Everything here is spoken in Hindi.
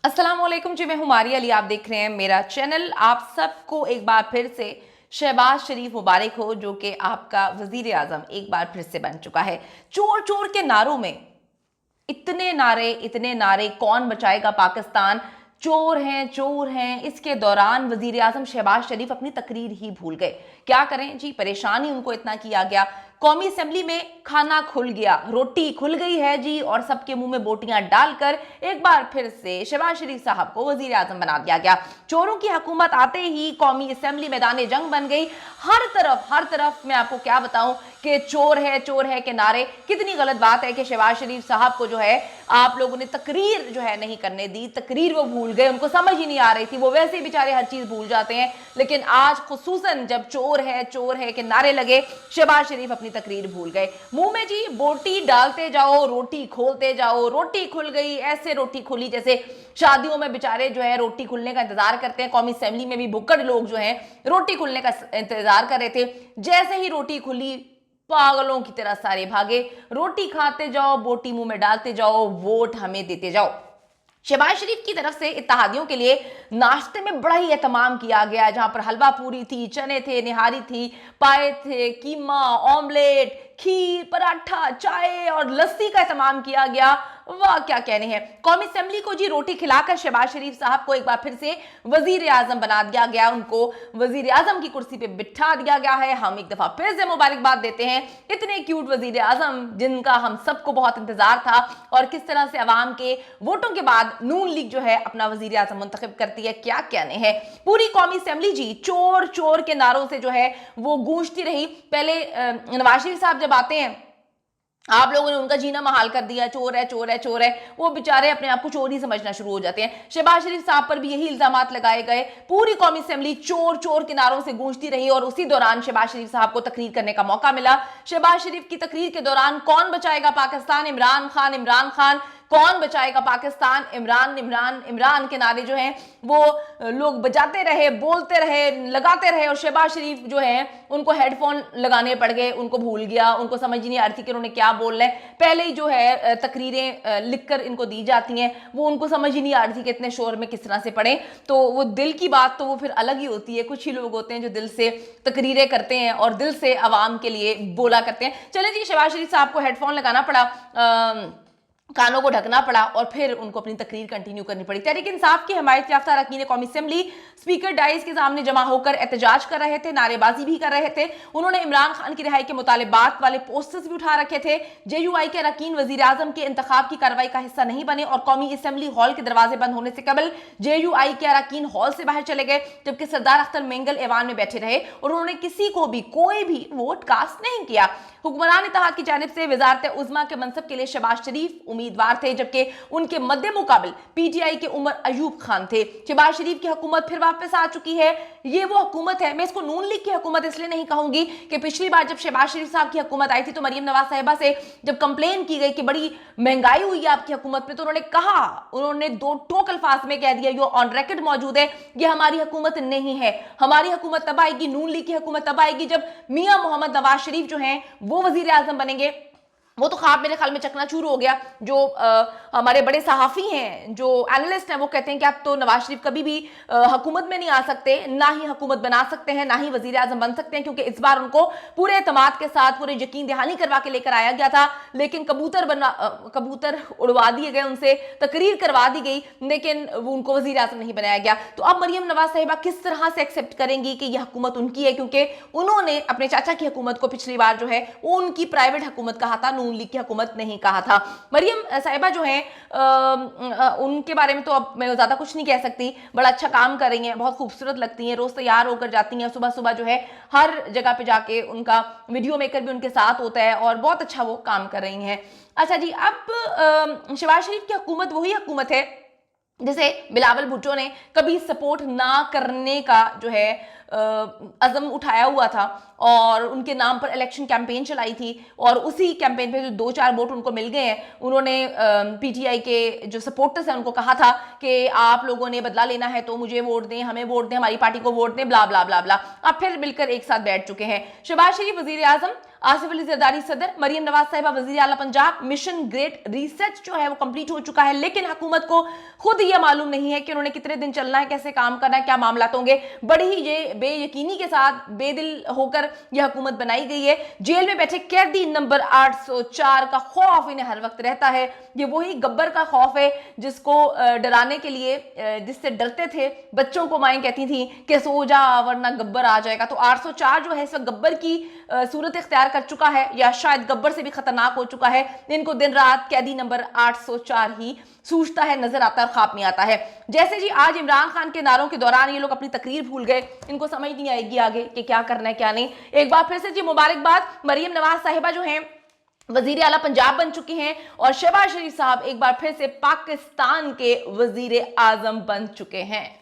अस्सलाम वालेकुम जी, मैं हूं मारिया अली। आप देख रहे हैं मेरा चैनल। आप सबको एक बार फिर से शहबाज शरीफ मुबारक हो, जो कि आपका वजीर आजम एक बार फिर से बन चुका है। चोर चोर के नारों में इतने नारे, कौन बचाएगा पाकिस्तान, चोर हैं। इसके दौरान वजीर आजम शहबाज शरीफ अपनी तकरीर ही भूल गए। क्या करें जी, परेशान ही उनको इतना किया गया। कौमी असेंबली में खाना खुल गया, रोटी खुल गई है जी, और सबके मुंह में बोटियां डालकर एक बार फिर से शहबाज शरीफ साहब को वजीर आजम बना दिया गया। चोरों की हुकूमत आते ही कौमी असेंबली मैदान जंग बन गई। हर तरफ मैं आपको क्या बताऊं कि चोर है के नारे। कितनी गलत बात है कि शहबाज शरीफ साहब को जो है आप लोगों ने तकरीर जो है नहीं करने दी। तकरीर वो भूल गए, उनको समझ ही नहीं आ रही थी। वो वैसे ही बेचारे हर चीज भूल जाते हैं, लेकिन आज खुसूसन जब चोर है के नारे लगे, शहबाज शरीफ अपनी तकरीर भूल गए। मुंह में जी बोटी डालते जाओ, रोटी खोलते जाओ। रोटी खुल गई, ऐसे रोटी खुली जैसे शादियों में बेचारे जो है रोटी खुलने का इंतजार करते हैं। कौमी असेंबली में भी भुक्कड़ लोग जो हैं रोटी खुलने का इंतजार कर रहे थे। जैसे ही रोटी खुली, पागलों की तरह सारे भागे। रोटी खाते जाओ, बोटी मुंह में डालते जाओ, वोट हमें देते जाओ। शहबाज शरीफ की तरफ से इत्तेहादियों के लिए नाश्ते में बड़ा ही एहतमाम किया गया, जहां पर हलवा पूरी थी, चने थे, निहारी थी, पाए थे, कीमा, ऑमलेट, खीर, पराठा, चाय और लस्सी का एहतमाम किया गया। वाह क्या कहने हैं। कौमी असेंबली को जी रोटी खिलाकर शहबाज शरीफ साहब को एक बार फिर से वजीर आजम बना दिया गया। उनको वजीर आजम की कुर्सी पे बिठा दिया गया है। हम एक दफा फिर से मुबारकबाद देते हैं इतने क्यूट वजीर आजम, जिनका हम सबको बहुत इंतजार था, और किस तरह से अवाम के वोटों के बाद नून लीग जो है अपना वजीर आजम मुंतखब करती है। क्या कहने हैं। पूरी कौमी असेंबली जी चोर के नारों से जो है वो गूंजती रही। पहले नवाज शरीफ साहब जब आते हैं, आप लोगों ने उनका जीना महाल कर दिया। चोर है। वो बेचारे अपने आप को चोर ही समझना शुरू हो जाते हैं। शहबाज शरीफ साहब पर भी यही इल्जामात लगाए गए। पूरी कौमी असेंबली चोर के नारों से गूंजती रही, और उसी दौरान शहबाज शरीफ साहब को तकरीर करने का मौका मिला। शहबाज शरीफ की तकरीर के दौरान कौन बचाएगा पाकिस्तान, इमरान खान, कौन बचाएगा पाकिस्तान, इमरान के नारे जो हैं वो लोग बजाते रहे, बोलते रहे, लगाते रहे, और शहबाज शरीफ जो है उनको हेडफोन लगाने पड़ गए। उनको भूल गया, उनको समझ नहीं आ रही थी कि उन्होंने क्या बोलना है। पहले ही जो है तकरीरें लिखकर इनको दी जाती हैं, वो उनको समझ ही नहीं आ रही थी कि इतने शोर में किस तरह से पढ़ें। तो वो दिल की बात तो वो फिर अलग ही होती है। कुछ ही लोग होते हैं जो दिल से तकरीरें करते हैं और दिल से आवाम के लिए बोला करते हैं। चले जी, शहबाज शरीफ साहब को हेडफोन लगाना पड़ा, कानों को ढकना पड़ा, और फिर उनको अपनी तकरीर कंटिन्यू करनी पड़ी। तहरीक इंसाफ की हिमायत याफ्ता अरकान कौमी असेंबली स्पीकर डाइस के सामने जमा होकर एहतजाज कर रहे थे, नारेबाजी भी कर रहे थे। उन्होंने इमरान खान की रिहाई के मुतालिबात वाले पोस्टर्स भी उठा रखे थे। JUI के अरकान वजीर आजम के इंतखाब की कार्रवाई का हिस्सा नहीं बने, और कौमी असेंबली हॉल के दरवाजे बंद होने से कबल JUI के अरकान हॉल से बाहर चले गए, जबकि सरदार अख्तर मेंगल ऐवान में बैठे रहे, और उन्होंने किसी को भी कोई भी वोट कास्ट नहीं किया। हुक्मरान इत्तेहाद की जानिब से वजारत उज़्मा के मनसब के लिए शहबाज शरीफ उम्मीदवार थे, जबकि उनके मद्दे मुकाबिल PTI के उमर अयूब खान थे। शहबाज शरीफ की हुकूमत फिर वापस आ चुकी है। ये वो हुकूमत है, मैं इसको नून लीग की हुकूमत इसलिए नहीं कहूंगी कि पिछली बार जब शहबाज शरीफ साहब की हुकूमत आई थी तो मरियम नवाज साहिबा से जब कंप्लेन की गई कि बड़ी महंगाई हुई है आपकी हुकूमत में, तो उन्होंने दो टोक अल्फाज में कह दिया, यो ऑन रिकॉर्ड मौजूद है, ये हमारी हुकूमत नहीं है। हमारी हुकूमत तब आएगी, नून लीग की हुकूमत तब आएगी जब मियां मोहम्मद नवाज शरीफ जो हैं वो वजीर आजम बनेंगे। वो तो ख्वाब मेरे ख्याल में चकनाचूर हो गया। जो हमारे बड़े सहाफ़ी हैं, जो एनालिस्ट हैं, वो कहते हैं कि अब तो नवाज शरीफ कभी भी हुकूमत में नहीं आ सकते, ना ही हुकूमत बना सकते हैं, ना ही वजीर आजम बन सकते हैं, क्योंकि इस बार उनको पूरे एतमाद के साथ पूरे यकीन दहानी करवा के लेकर आया गया था, लेकिन कबूतर उड़वा दिए गए, उनसे तकरीर करवा दी गई, लेकिन वो उनको वजीर आजम नहीं बनाया गया। तो अब मरियम नवाज साहिबा किस तरह से एक्सेप्ट करेंगी कि यह हुकूमत उनकी है, क्योंकि उन्होंने अपने चाचा की हुकूमत को पिछली बार जो है वो उनकी प्राइवेट हुकूमत कहा था, नून लीग की हुकूमत नहीं कहा था। मरियम साहिबा जो हैं उनके बारे में तो अब मैं ज्यादा कुछ नहीं कह सकती। बड़ा अच्छा काम कर रही हैं, बहुत खूबसूरत लगती हैं, रोज तैयार होकर जाती हैं, सुबह सुबह जो है हर जगह पे जाके उनका वीडियो मेकर भी उनके साथ होता है, और बहुत अच्छा वो काम कर रही हैं। अच्छा जी, अब शहबाज शरीफ की हुकूमत वही हुकूमत है जिसे बिलावल भुट्टो ने कभी सपोर्ट ना करने का जो है अज़म उठाया हुआ था, और उनके नाम पर इलेक्शन कैंपेन चलाई थी, और उसी कैंपेन पे जो 2-4 वोट उनको मिल गए हैं, उन्होंने PTI के जो सपोर्टर्स हैं उनको कहा था कि आप लोगों ने बदला लेना है तो मुझे वोट दें, हमें वोट दें, हमारी पार्टी को वोट दें, ब्ला ब्ला ब्ला ब्ला। अब फिर मिलकर एक साथ बैठ चुके हैं। शहबाज शरीफ वजीर आजम आसिफ अली जरदारी सदर, मरियम नवाज साहिबा वजीर आला पंजाब। मिशन ग्रेट रीसेट जो है वो कंप्लीट हो चुका है, लेकिन हुकूमत को खुद यह मालूम नहीं है कि उन्होंने कितने दिन चलना है, कैसे काम करना है, क्या मामला होंगे। बड़ी ही ये बेयकीनी के साथ बेदिल होकर यह हुकूमत बनाई गई है। जेल में बैठे कैदी नंबर 804 का खौफ इन्हें हर वक्त रहता है। ये वही गब्बर का खौफ है जिसको डराने के लिए, जिससे डरते थे बच्चों को माएं कहती थी कि सो जा वरना गब्बर आ जाएगा। तो 804 जो है इस वक्त गब्बर की सूरत इख्तियार कर चुका है, या शायद गब्बर से भी खतरनाक हो चुका है। इनको दिन रात कैदी नंबर 804 ही सूझता है, नजर आता है और ख्वाब में आता है। जैसे जी आज इमरान खान के नारों के दौरान ये लोग अपनी तकरीर भूल गए, इनको समझ नहीं आएगी आगे कि क्या करना है क्या नहीं। एक बार फिर से जी मुबारकबाद, मरियम नवाज साहिबा जो हैं वजीर आला पंजाब बन चुकी हैं, और शहबाज शरीफ साहब एक बार फिर से पाकिस्तान के वजीर आजम बन चुके हैं।